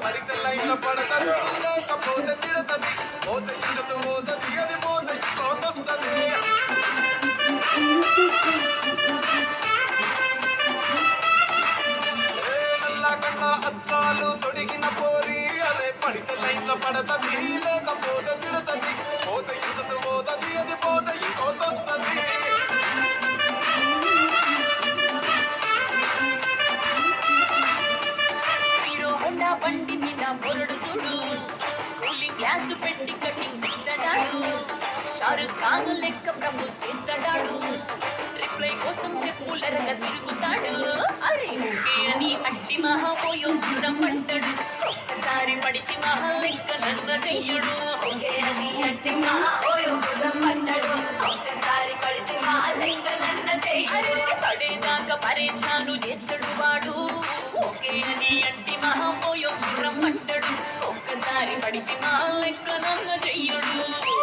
పడితే లైన్ల పడతది లేకపోతే తిడతది పోత ఇచ్చత పోతది అది పోత ఇంకోతొస్తది నల్లగడ్డ అద్దాలు తొడిగిన పోరి అరే పడితే లైన్ల పడతది లేకపోతే తిడతది పోత ఇచ్చత పోతది అది పోత ఇంకోతొస్తది బండి మీద బొరడు చూడు కూలింగ్ గ్లాసు పెట్టి కటింగ్ ఇస్తాడాడు షారుఖ్ ఖాన్ లెక్క ప్రపోజ్ చేస్తాడాడు రిప్లై కోసం చెప్పులరగా తిరుగుతాడు అరే ఓకే అని అట్టి మహాపోయో దూరం అంటాడు ఒక్కసారి పడితే మహా లెక్క నన్న చెయ్యడు ఓకే అని అట్టి మహాపోయో దూరం అంటాడు ఒక్కసారి పడితే మహా లెక్క నన్న చెయ్యడు పడేదాకా పరేషాను చేస్తాడు వాడు ఓకే అని అట్టి మహాపోయో దూరం అంటాడు ఒక్కసారి పడితే మా లెక్క నన్న చెయ్యడు